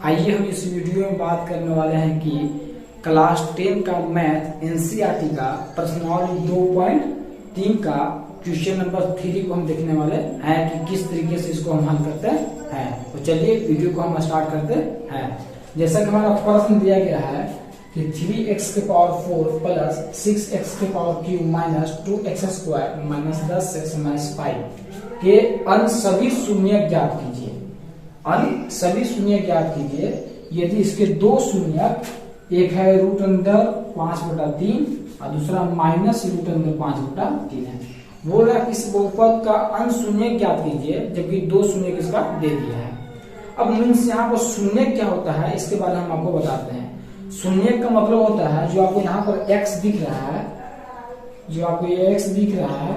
आइए हम इस वीडियो में बात करने वाले हैं कि क्लास 10 का मैथ एनसीईआरटी का प्रश्नावली 2.3 का क्वेश्चन नंबर 3 को हम देखने वाले हैं कि किस तरीके से इसको हम हल करते हैं। तो चलिए वीडियो को हम स्टार्ट करते हैं। जैसा कि हमारा प्रश्न दिया गया है कि 3x के पावर 4 प्लस 6x के power cube minus 2x square minus 10x minus 5 के अन्य सभी शून्य ज्ञात कीजिए। अन्य सभी शून्य ज्ञात कीजिए यदि इसके दो शून्य, एक है रूट अंडर 5/3 और दूसरा माइनस रूट अंडर 5/3 है। बोल रहा है कि इस बहुपद का अन्य शून्य ज्ञात कीजिए जबकि दो शून्य किसका दे दिया है। अब मीन्स यहाँ पर शून्य क्या होता है इसके बारे में हम आपको बताते हैं। शून्य का मतलब होता है जो आपको यहाँ पर x दिख रहा है, जो आपको ये x दिख रहा है,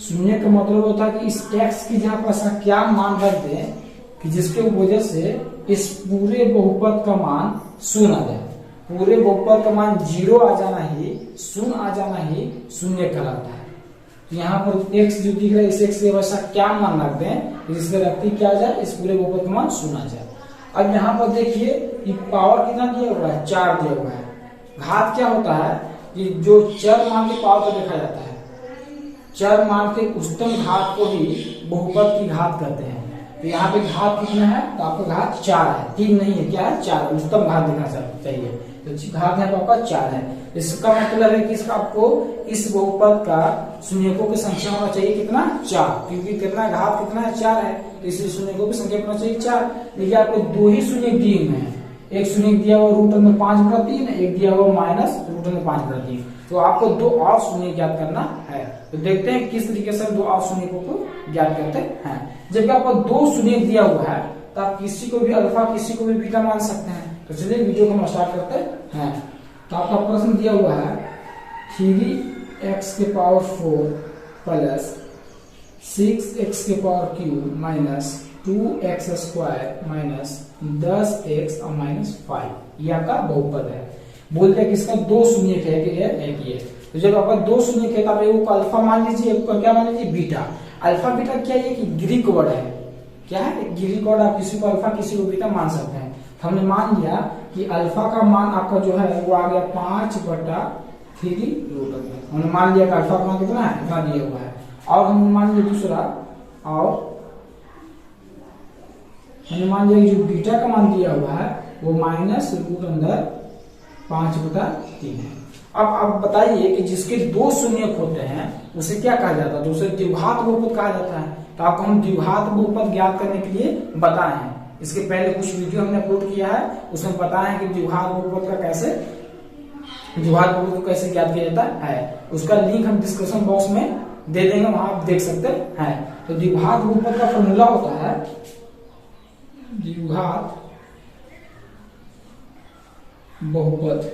शून्य का मतलब होता है कि इस x की जहाँ पर ऐसा क्या मान रख दें कि जिसके वजह से इस पूरे बहुपद का मान शून्य आ जाए। पूरे बहुपद का मान 0 आ जाना ही, शून्य आ जाना ही शून्य कहलाता है। यहाँ पर x जो दिख रहा है इस x से वैसा क्या मान रख दें जिससे रखती क्या आ जाए, इस पूरे बहुपद का मान शून्य आ जाए। अब यहाँ पर देखिए ये पावर कितना दिया हुआ है, 4 दिया हुआ है। घात क्या होता है कि जो चर मान के पावर को देखा जाता है, चर मान के उच्चतम घात को ही बहुपद की घात कहते हैं। तो यहाँ पे घात कितना है तो आपका घात 4 है, 3 नहीं है, क्या है 4, उच्चतम घात देखना चाहिए। तो घात है तो आपका 4 है। इसका मतलब है कि इसका आपको इस बहुपद का शून्यकों की संख्या होना चाहिए कितना, 4, क्योंकि कितना घात कितना है 4 है, इसलिए शून्यकों की संख्या होना चाहिए 4। देखिए आपको दो ही शून्य दिए हुए हैं, एक शून्य दिया हुआ रूट अंडर 5/3, एक दिया हुआ माइनस रूट अंडर 5/3। तो आपको दो और शून्य ज्ञात करना है। तो देखते हैं किस तरीके से दो और शून्य को ज्ञात करते हैं। जब आपको दो शून्य दिया हुआ है तो आप किसी को भी अल्फा किसी को भी बीटा मान सकते हैं। तो चलिए वीडियो को हम स्टार्ट करते हैं। तो आपका प्रश्न दिया हुआ है 3x के पावर 4 प्लस 6x के power cube minus 2x square minus 10x और माइनस 5 यह आपका बहुपद है। बोलते हैं कि इसका दो शून्य है। तो जब आपका दो शून्य है तो आप एक को अल्फा मान लीजिए, एक को क्या मान लीजिए बीटा। अल्फा बीटा क्या है कि ग्रीक वर्ड है, क्या है ग्रीक वर्ड। आप किसी को अल्फा किसी को बीटा मान सकते हैं। तो हमने मान लिया कि अल्फा का मान आपका जो है वो आ गया 5/3 रूट अंडर। हमने मान लिया कि अल्फा का मान कितना है, इतना दिया हुआ है। और हमने मान लिया दूसरा, और हमने मान लिया कि जो बीटा का मान दिया हुआ है वो माइनस रूट अंडर 5/3 है। अब आप बताइए कि जिसके दो शून्य होते हैं उसे क्या कहा जाता है, तो उसे द्विघात बहुपद कहा जाता है। तो आपको हम द्विघात बहुपद ज्ञात करने के लिए बताए हैं। इसके पहले कुछ वीडियो हमने अपलोड किया है, उसमें बताया है कि द्विघात बहुपद का कैसे, द्विघात बहुपद को कैसे ज्ञात किया जाता है। उसका लिंक हम डिस्क्रिप्शन बॉक्स में दे देंगे, वहां आप देख सकते हैं। तो द्विघात बहुपद का फॉर्मूला होता है, द्विघात बहुपद,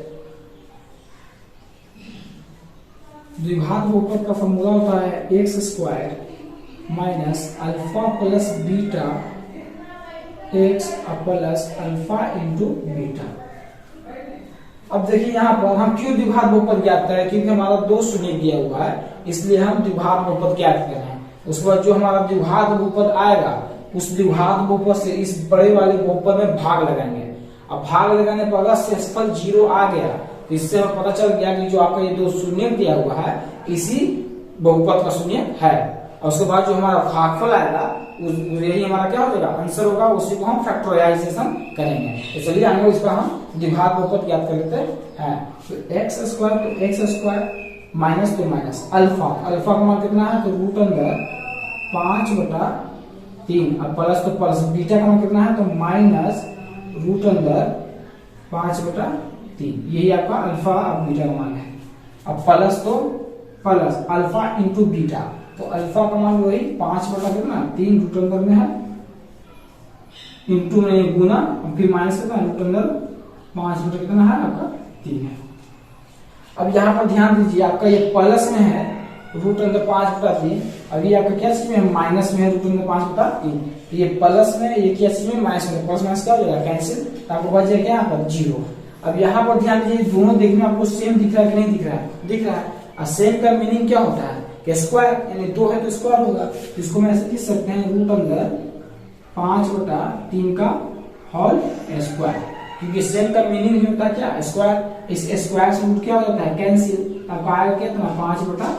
द्विघात बहुपद का फॉर्मूला होता है x square minus alpha plus beta x plus alpha into beta. अब देखिए यहाँ पर हम क्यों द्विघात बहुपद ज्ञात करें, क्योंकि हमारा दो शून्य दिया हुआ है इसलिए हम द्विघात बहुपद ज्ञात कर रहे हैं। उसके बाद जो हमारा द्विघात बहुपद आएगा उस द्विघात बहुपद से इस बड़े वाले बहुपद में भाग लगाएंगे। अब भाग लगाने पर अगर शेषफल 0 आ गया तो इससे हमें पता चल गया कि जो आपका ये दो शून्य दिया हुआ है इसी बहुपद का शून्य है। और उसके बाद जो हमारा भागफल आएगा यही हमारा क्या हो जाएगा, आंसर होगा। उसी को हम फैक्टराइजेशन करेंगे। तो चलिए आगे इसका हम द्विघात बहुपद ज्ञात कर लेते हैं। तो x स्क्वायर माइनस तो माइनस अल्फा, अल्फा का मान कितना है तो रूट अंडर 5/3 और प्लस तो प्लस, बीटा का मान कितना है तो माइनस रूट अंडर 5/3। यही आपका अल्फा और बीटा का मान है। अब प्लस तो प्लस अल्फा इंटू बीटा, तो अल्फा का मान वही 5/3 रूट अंडर में है, इंटू में गुना, फिर माइनस कितना रूट अंडर 5 कितना है आपका 3 है। अब यहाँ पर ध्यान दीजिए आपका ये प्लस में है रूट अंडर 5/3, अभी आपका क्या चीज में है, माइनस में है रूट अंडर 5/3। तो ये प्लस में, ये क्या चीज में माइनस में, प्लस माइनस क्या हो जाएगा कैंसिल, तो आपको बच जाएगा यहाँ पर 0। अब यहाँ पर ध्यान दीजिए दोनों देखने में आपको सेम दिख रहा है कि नहीं दिख रहा है, दिख रहा है। और सेम का मीनिंग क्या होता है कि स्क्वायर, यानी 2 है तो स्क्वायर होगा। इसको मैं ऐसे लिख सकते हैं रूट अंडर 5/3 का होल स्क्वायर, क्योंकि सेम का मीनिंग ही होता है क्या, स्क्वायर। इस स्क्वायर से रूट क्या हो जाता है, कैंसिल। अब आएगा कितना, 5/3।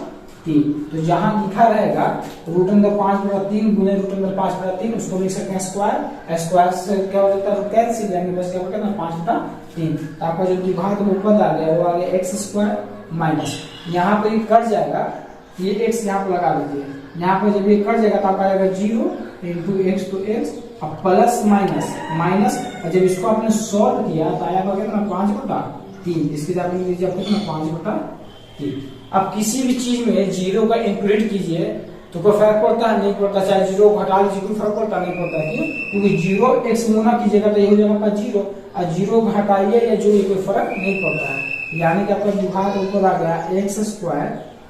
तो जहां लिखा रहेगा रूट अंदर 5/3 गुने रूट अंदर 5/3, उसको लिख सकते हैं स्क्वायर। स्क्वायर से क्या हो जाता है, कैंसिल, यानी बस क्या होगा ना 5/3। तो आपका जो विभाग बहुपद आ गया वो आ गया x² माइनस, यहाँ पे कट जाएगा, ये x यहाँ पे लगा लीजिए, यहाँ पे जब ये कट जाएगा तो आपका आएगा 0 × x तो x, अब प्लस माइनस माइनस, और जब इसको आपने सॉल्व किया तो आया कितना 5/3, इसकी जगह लिख लीजिए आपको कितना 5/3। अब किसी भी चीज में 0 का इंक्लूड कीजिए तो कोई फर्क पड़ता है, नहीं पड़ता, चाहे 0 को हटा लीजिए कोई फर्क पड़ता नहीं पड़ता, क्यों, क्योंकि 0 x गुना कीजिएगा तो ये हो जाएगा आपका 0, और 0 को हटाइए या जोड़िए कोई फर्क नहीं पड़ता है, यानी कि आपका विभाग ऊपर आ गया x²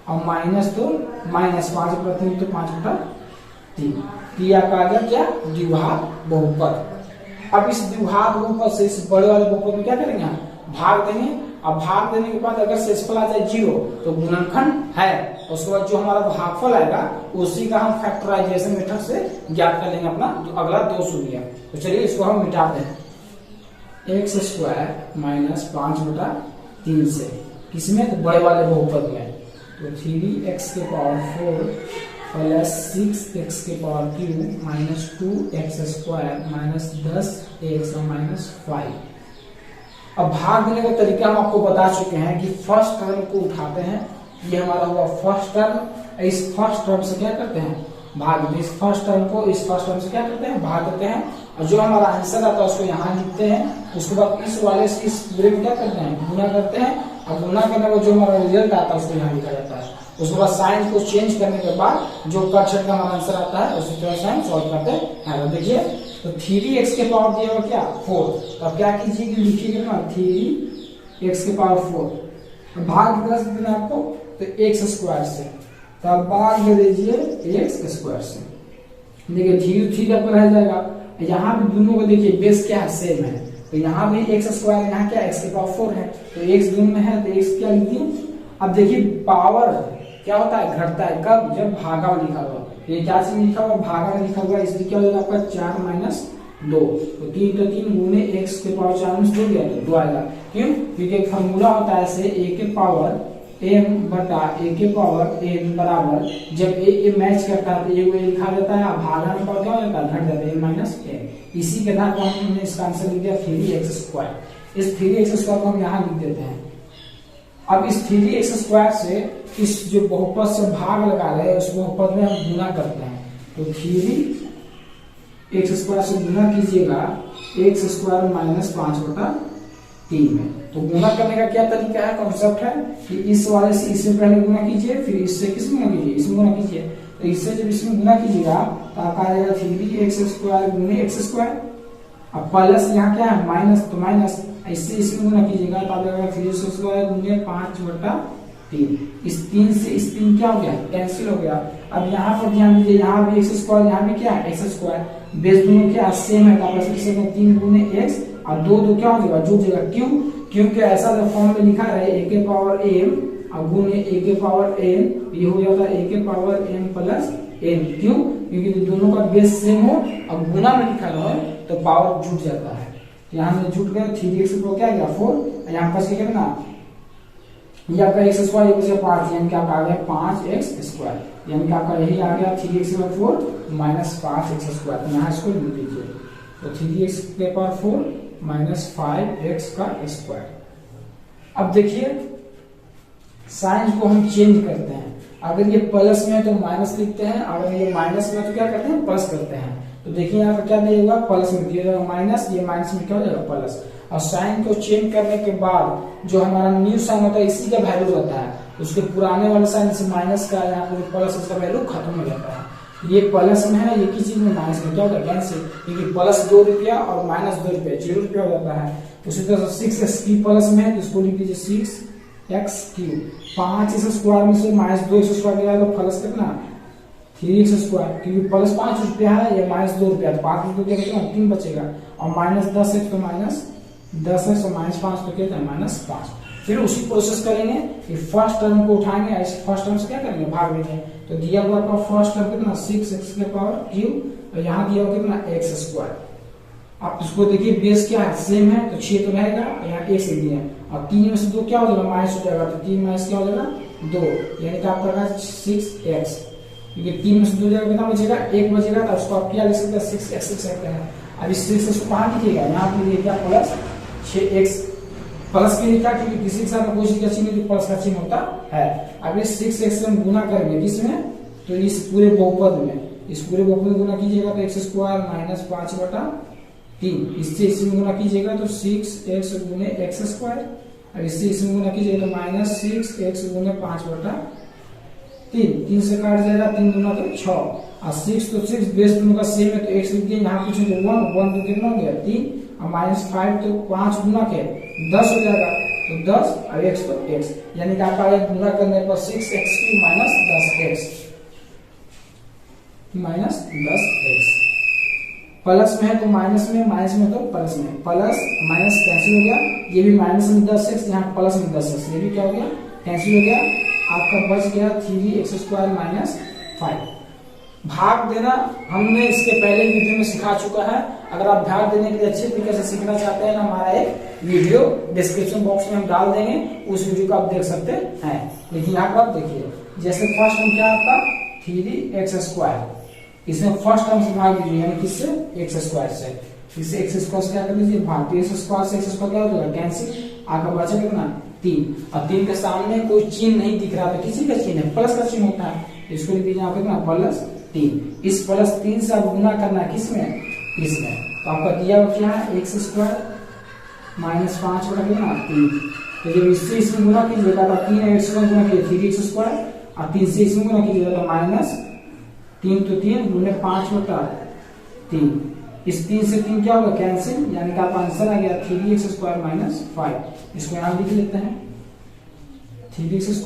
और माइनस तो माइनस 5/3 तो 5/3, ये आपका आ गया क्या, द्विघात बहुपद। अब इस द्विघात बहुपद से इस बड़े वाले बहुपद में क्या करेंगे, हम भाग देंगे। अब भाग देने के बाद अगर शेषफल आ जाए 0 तो गुणनखंड है, उसके बाद जो हमारा भागफल आएगा उसी का हम फैक्टराइजेशन मेथड से ज्ञात कर लेंगे अपना जो अगला 2 सूत्र। तो चलिए इसको हम मिटाते हैं, x² माइनस 5/3 से किसमें, तो बड़े वाले बहुपद में, तो 3x⁴ plus 6x³ minus 2x² minus 10x और माइनस 5। अब भाग देने का तरीका हम आपको बता चुके हैं कि फर्स्ट टर्म को उठाते हैं, ये हमारा हुआ फर्स्ट टर्म, इस फर्स्ट टर्म से क्या करते हैं, भाग देते हैं, इस फर्स्ट टर्म को इस फर्स्ट टर्म से क्या करते हैं, भाग देते हैं, और जो हमारा आंसर आता है उसको यहाँ लिखते हैं। उसके बाद इस वाले से इस पूरे में क्या करते हैं, गुना करते हैं, और गुना करने में जो हमारा रिजल्ट आता है उसको यहाँ लिखा जाता है। उसके बाद साइन को चेंज करने के बाद जो कट का हमारा आंसर आता है उसी तरह साइन सॉल्व करते हैं। तो देखिए, तो 3x के पावर दिया हुआ क्या 4, तो अब क्या कीजिए कि लिखिएगा ना 3x⁴, भाग कितना से देना आपको, तो x² से, तो अब भाग में दीजिए x² से, देखिए 3 आपका रह जाएगा। यहाँ भी दोनों को देखिए बेस क्या है, सेम है, तो यहाँ भी x², यहाँ क्या x⁴ है, तो x दोनों में है तो x क्या लिख दिए। अब देखिए पावर क्या होता है, घटता है, कब, जब भागा में लिखा हुआ, ये क्या चीज लिखा हुआ, भागा में लिखा हुआ, इसलिए क्या हो जाएगा आपका 4 - 2, तो 3 तो 3 गुने x⁴ -2 गया तो 2 आएगा, क्यों, क्योंकि एक फॉर्मूला होता है ऐसे a⁴m बराबर, जब a मैच करता है तो a को a लिखा जाता है, भागा में क्या हो जाता है, घट जाता है a-m, इसी के आधार पर हमने इसका आंसर लिख दिया 3x²। इस 3x² को हम यहाँ लिख देते हैं। अब इस 3x² से इस जो बहुपद से भाग लगा रहे हैं उस बहुपद में हम गुना करते हैं, तो 3x² से गुना कीजिएगा x² माइनस 5/3 में। तो गुना करने का क्या तरीका है, कॉन्सेप्ट है कि इस वाले से इससे पहले गुना कीजिए, फिर इससे किस गुना कीजिए, इसमें गुना कीजिए, तो इससे जब इसमें गुना कीजिएगा तो आपका आ जाएगा 3x² गुने x², अब प्लस यहाँ क्या है माइनस, तो माइनस, इससे इसमें गुना कीजिएगा तो आ जाएगा 3x² गुने 5/3, इस 3 से इस 3 क्या हो गया, कैंसिल हो गया। अब यहाँ पर ध्यान दीजिए, यहाँ भी x², यहाँ भी क्या है x², बेस दोनों क्या सेम है, तो आप ऐसे लिख सकते हैं 3 गुने x और 2 क्या हो जाएगा, जुड़ जाएगा, क्यों, क्योंकि ऐसा जब फॉर्म में लिखा है a⁴m और गुने a⁴n, ये हो जाता है a⁴m प्लस n, क्यों, क्योंकि दोनों का बेस सेम हो और गुना में लिखा रहा है तो पावर जुट जाता है। यहाँ में जुट गया 3x क्या गया 4, यहाँ पास क्या करना, ये आपका x² ये बचा 5, यानी कि आपका आ गया 5x², यानी कि आपका यही आ गया 3x⁴ माइनस 5x², तो यहाँ इसको लिख दीजिए, तो 3x⁴ माइनस 5x²। अब देखिए साइन को हम चेंज करते हैं, अगर ये प्लस में है तो माइनस लिखते हैं, अगर ये माइनस में तो क्या करते हैं, प्लस करते हैं। तो देखिए यहाँ पर क्या दिएगा, प्लस में दिया जाएगा माइनस, ये माइनस में क्या हो जाएगा प्लस, और साइन को चेंज करने के बाद जो हमारा न्यू साइन होता है इसी का वैल्यू रहता है, उसके पुराने वाले साइन से माइनस का यहाँ पर प्लस, इसका वैल्यू खत्म हो जाता है। ये प्लस में है, ये किस चीज में माइनस में क्या होता है, कैंसिल, क्योंकि प्लस 2 रुपया और माइनस 2 रुपया 0 रुपया हो जाता है। उसी तरह से 6x³ प्लस में है तो इसको लिख दीजिए 6x³, 5x² में से माइनस 2x² गया तो प्लस कितना 3x², क्योंकि प्लस 5 रुपया है, ये माइनस 2 रुपया, तो 5 रुपया कितना 3 बचेगा, और माइनस 10x तो माइनस 10x और माइनस 5 तो क्या है माइनस 5। फिर उसी प्रोसेस करेंगे कि फर्स्ट टर्म को उठाएंगे, इस फर्स्ट टर्म से क्या करेंगे, भाग देंगे, तो दिया हुआ आपका फर्स्ट टर्म कितना 6x³ और यहाँ दिया हुआ कितना x², आप इसको देखिए बेस क्या है, सेम है, तो 6 तो रहेगा, यहाँ एक से दिया, और 3 में से 2 क्या हो जाएगा, माइनस हो जाएगा, तो 3 माइनस क्या हो जाएगा 2, यानी कि आपका 6x, क्योंकि 3 में से 2 जाएगा कितना बचेगा, 1 बचेगा, तो उसको आप क्या लिख सकते हैं, 6x लिख सकते हैं। अब इस 6 से कहाँ लीजिएगा, यहाँ पे लिखिए क्या प्लस 6x, प्लस के लिए क्या, क्योंकि किसी के साथ कोई चीज का चिन्ह तो प्लस का चिन्ह होता है। अब इस 6x से हम गुना करेंगे किसमें, तो इस पूरे बहुपद में, इस पूरे बहुपद में गुना कीजिएगा तो x² माइनस 5/3, इससे इसमें गुना कीजिएगा तो 6x गुने x², और इससे इसमें गुना कीजिएगा तो माइनस 6x गुने 5/3, 3 से काट जाएगा, 3 गुना तो 6, और 6 तो 6 बेस दोनों का सेम है, तो x लिख दिया, यहाँ कुछ 1 तो कितना हो गया 3, और माइनस 5 तो 5 गुना के 10 हो जाएगा, तो 10 और x तो x, यानी कि आपका गुना करने पर 6x³ माइनस 10x, प्लस में है तो माइनस में, माइनस में तो प्लस में, प्लस माइनस कैंसिल हो गया, ये भी माइनस में 10x, यहाँ प्लस में 10x, ये भी क्या हो गया, कैंसिल हो गया, आपका बच गया 3x² - 5। भाग देना हमने इसके पहले वीडियो में सिखा चुका है, अगर आप भाग देने के लिए अच्छे तरीके से सीखना चाहते हैं, हमारा एक वीडियो डिस्क्रिप्शन बॉक्स में हम डाल देंगे, उस वीडियो को आप देख सकते हैं। लेकिन यहाँ पर आप देखिए, जैसे फर्स्ट टर्म क्या आता 3x², इसमें फर्स्ट टर्म से भाग दीजिए, यानी किससे, x² से, इससे x² से क्या कर लीजिए भाग, तो x² से x² क्या हो जाएगा, कैंसिल, आपका बचा कितना 3, और 3 के सामने कोई चिन्ह नहीं दिख रहा, तो किसी का चिन्ह है, प्लस का चिन्ह होता है, इसको लिख दीजिए यहाँ पे कितना +3, इस +3 से आप गुना करना है किसमें, इसमें, तो आपका दिया हुआ क्या है x² माइनस 5/3, तो जब इससे इसमें गुना कीजिएगा तो 3x को गुना कीजिए 3x², और 3 से इसमें गुना कीजिएगा तो माइनस 3 तो 3 गुने 5/3, इस 3 से 3 क्या होगा, कैंसिल, यानी कि आपका आंसर आ गया 3x² - 5, इसको यहाँ लिख लेते हैं 3x²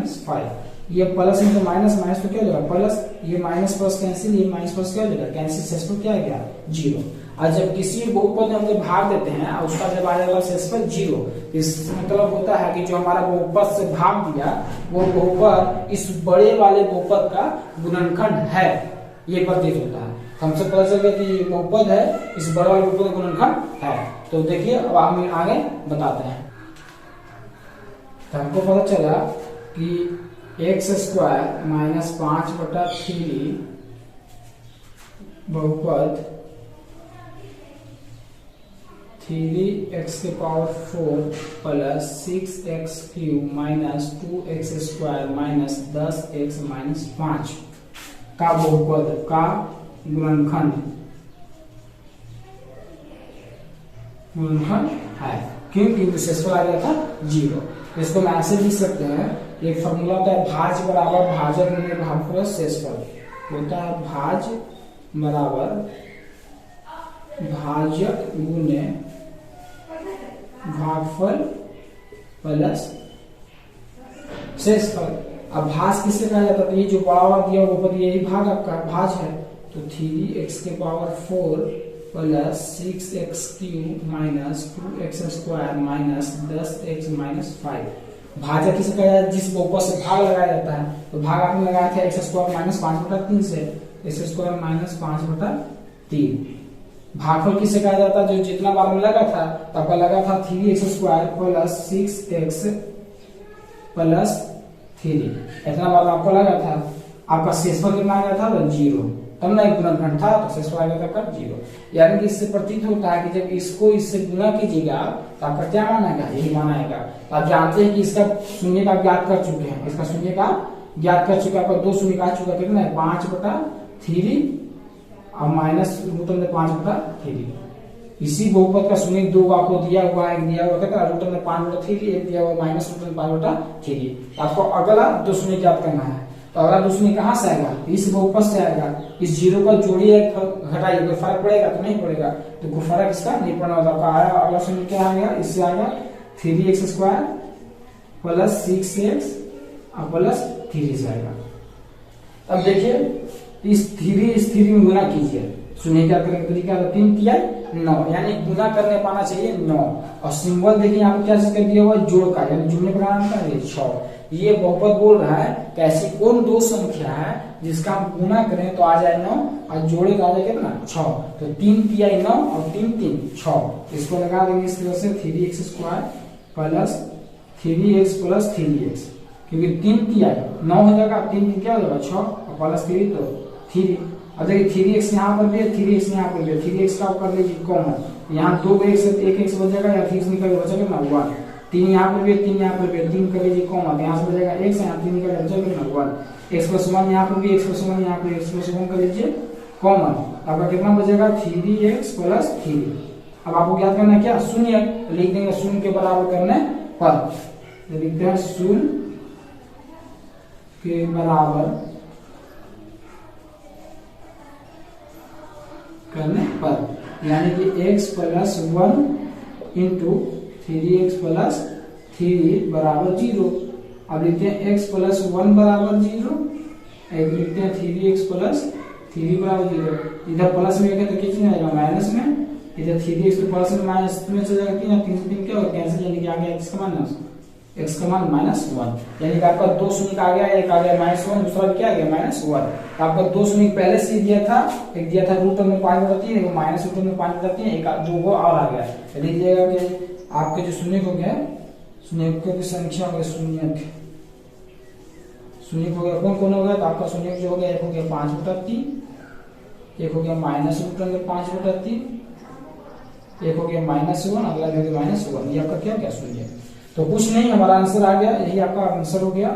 - 5, ये प्लस में तो माइनस, माइनस तो क्या हो जाएगा प्लस, ये माइनस प्लस कैंसिल, ये माइनस प्लस क्या हो जाएगा कैंसिल, शेषफल क्या आ गया 0। और जब किसी बहुपद में हम जब भाग देते हैं और उसका जब आ जाएगा शेषफल 0, इसका मतलब होता है कि जो हमारा बहुपद से भाग दिया वो बहुपद इस बड़े वाले बहुपद का गुणनखंड है, ये प्रतीत होता है, हमसे पता चल गया कि बहुपद है, इस बड़े वाले बहुपद का गुणनखंड है। तो देखिए अब हम आगे बताते हैं, तो हमको पता चला कि x² माइनस 5/3 बहुपद 3x⁴ plus 6x³ minus 2x² minus 10x minus 5 का बहुपद का गुणनखंड है, क्योंकि शेषफल आ गया था 0। इसको मैं ऐसे लिख सकते हैं, एक फॉर्मूला होता है भाज बराबर भाजक गुने भागफल शेषफल होता है, भाज बराबर भाजक गुने भागफल प्लस शेषफल। अब भाज किससे कहा जाता है, तो ये जो बड़ा वाला दिया हुआ यही भाग आपका भाज है, तो 3x⁴ plus 6x³ minus 2x² minus 10x minus 5। भाजक किसे कहा जाता है, जिस बहुपद से भाग लगाया जाता है, तो भाग आपने लगाया था x² माइनस 5/3 से, x² माइनस 5/3। भागफल किसे कहा जाता है, जो जितना बार में लगा था, तो आपका लगा था 3x² प्लस 6x प्लस 3, इतना बार आपको लगा था, आपका शेषफल कितना आ गया था 0, तब ना एक गुणनखंड था, तो शेषफल आ गया था 0। यानी कि इससे प्रतीत होता है कि जब इसको इससे गुना कीजिएगा तो आपका क्या मानेगा, यही मानेगा। तो आप जानते हैं कि इसका शून्य का ज्ञात कर चुके हैं, इसका शून्य का ज्ञात कर चुके हैं, आपका 2 शून्य आ चुका कितना है 5/3 और माइनस √5/3। इसी बहुपद का शून्य 2 आपको दिया हुआ है, दिया हुआ कितना √5/3, एक दिया हुआ माइनस √5/3। आपको अगला 2 शून्य ज्ञात करना है, तो अगला 2 शून्य कहाँ से आएगा, इस बहुपद से आएगा, इस 0 का जोड़िए घटाइए, कोई फर्क पड़ेगा तो नहीं पड़ेगा, तो कोई फर्क इसका नहीं पड़ना होता। आया अगला शून्य क्या आ गया, इससे आएगा 3x² प्लस 6x और प्लस 3 से आएगा। अब देखिए इस 3 में गुना कीजिए, शून्य क्या करने का तरीका, 3 किया 9, यानी गुना करने पाना चाहिए 9, और सिंबल देखिए यहाँ पे क्या कर दिया हुआ है, जोड़ का, यानी जुड़ने का नाम क्या है 6, ये बहुपद बोल रहा है कि ऐसी कौन दो संख्या है जिसका हम गुना करें तो आ जाए 9 और जोड़े तो आ जाए कितना 6। तो 3 तिहाई 9 और 3 3 6। इसको लगा देंगे इस तरह से 3x² plus 3x plus 3x, क्योंकि 3 तिहाई 9 हो जाएगा, 3 3 क्या हो जाएगा 6 और प्लस 3 तो 3। अब देखिए 3x यहाँ पर भी है, 3x यहाँ पर भी है, 3x का कर लीजिए कॉमन, यहाँ 2x से 1x बचेगा या 3 निकल बचेगा ना 1। 3 यहाँ पर भी है, 3 यहाँ पर भी है, 3 कर लीजिए कॉमन, यहाँ से बचेगा x, यहाँ 3 निकल बचेगा ना 1। x प्लस 1 यहाँ पर भी, x प्लस 1 यहाँ पर, x प्लस 1 कर लीजिए कॉमन, आपका कितना बचेगा 3x प्लस 3। अब आपको याद करना है क्या, शून्य, लिख देंगे शून्य के बराबर करने पर, लिखते हैं शून्य के बराबर करने पर, यानी कि x plus 1 into 3x plus 3 बराबर 0। अब लिखते हैं x प्लस 1 बराबर 0, एक लिखते हैं 3x प्लस 3 बराबर 0। इधर प्लस में तो कितना आएगा माइनस में, इधर 3x तो प्लस में माइनस में चल जाएगा, 3 3 3 क्या होगा कैंसिल, यानी कि आ गया x का मान -1, यानी कि आपका 2 शून्य आ गया, एक आ गया -1, दूसरा क्या आ गया -1। आपका 2 शून्य पहले से दिया था, एक दिया था रूट में 5/3, एक माइनस रूट में 5/3, एक दो को और आ गया। लीजिएगा कि आपके जो शून्य हो गया, शून्य की संख्या हो गया, शून्य हो गया, कौन कौन हो गया, तो आपका शून्य जो हो गया, एक हो गया 5/3, एक हो गया माइनस रूट में 5/3, एक हो गया -1, अगला हो गया -1। ये आपका क्या गया शून्य। तो कुछ नहीं, हमारा आंसर आ गया, यही आपका आंसर हो गया।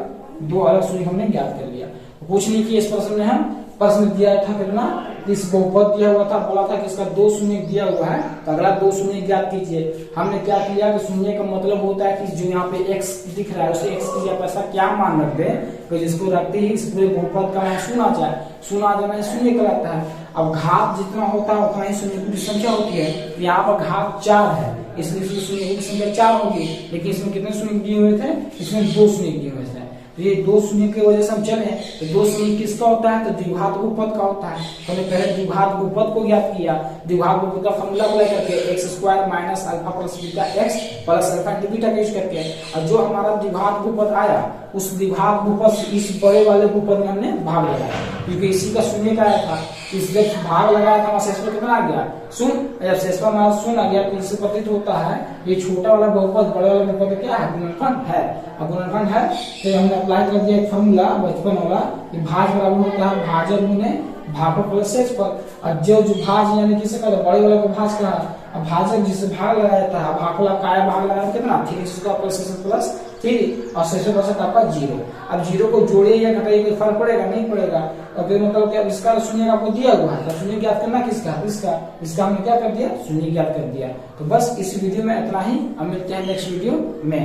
दो अलग शून्य हमने ज्ञात कर लिया। कुछ नहीं किया इस प्रश्न में, हम प्रश्न दिया था कितना, इस बहुपद दिया हुआ था, बोला था कि इसका 2 शून्य दिया हुआ है, तो अगला 2 शून्य ज्ञात कीजिए। हमने क्या किया कि शून्य का मतलब होता है कि जो यहाँ पे x दिख रहा है उसे x की जगह ऐसा क्या मान रख दे तो जिसको रखते ही इस पूरे बहुपद का मान शून्य आ जाए, शून्य आ जाए शून्य कहलाता है। अब घात जितना होता है उतना ही शून्य की संख्या होती है, यहाँ पर घात 4 है, इसलिए शून्य की संख्या 4 होगी, लेकिन इसमें कितने शून्य दिए हुए थे, इसमें 2 शून्य दिए हुए थे। तो ये 2 शून्य की वजह से हम चले, तो 2 शून्य किसका होता है, तो द्विघात बहुपद का होता है। तो हमने पहले द्विघात बहुपद को ज्ञात किया, द्विघात बहुपद का फॉर्मूला को लेकर के x² minus alpha plus beta x plus alpha into beta का यूज करके, और जो हमारा द्विघात बहुपद आया उस द्विघात बहुपद से इस बड़े वाले बहुपद में हमने भाग लगाया, क्योंकि इसी का शून्य का आया था, इस जब भाग लगाया था शेष पर कितना आ गया शून्य, जब शेष पर हमारा शून्य आ गया तो इससे प्रतीत होता है ये छोटा वाला बहुपद बड़े वाला बहुपद क्या है, गुणनखंड है। अब गुणनखंड है तो हमने अप्लाई कर दिया एक फॉर्मूला बचपन वाला कि भाज बराबर होता है भाजक गुने भाग प्लस शेष पर, और जो भाज यानी किसे कहते हैं बड़े वाले को भाज कहा, अब भाजक जिससे भाग लगाया था, भागला काय भाग लगाया कितना 3 प्लस 3 और शेष बचा आपका 0। अब 0 को जोड़िए या घटाइए कोई फर्क पड़ेगा नहीं पड़ेगा, और फिर मतलब क्या इसका शून्य आपको दिया हुआ है, तो शून्य ज्ञात करना किसका, इसका हमने क्या कर दिया शून्य ज्ञात कर दिया। तो बस इस वीडियो में इतना ही, हम मिलते हैं नेक्स्ट वीडियो में।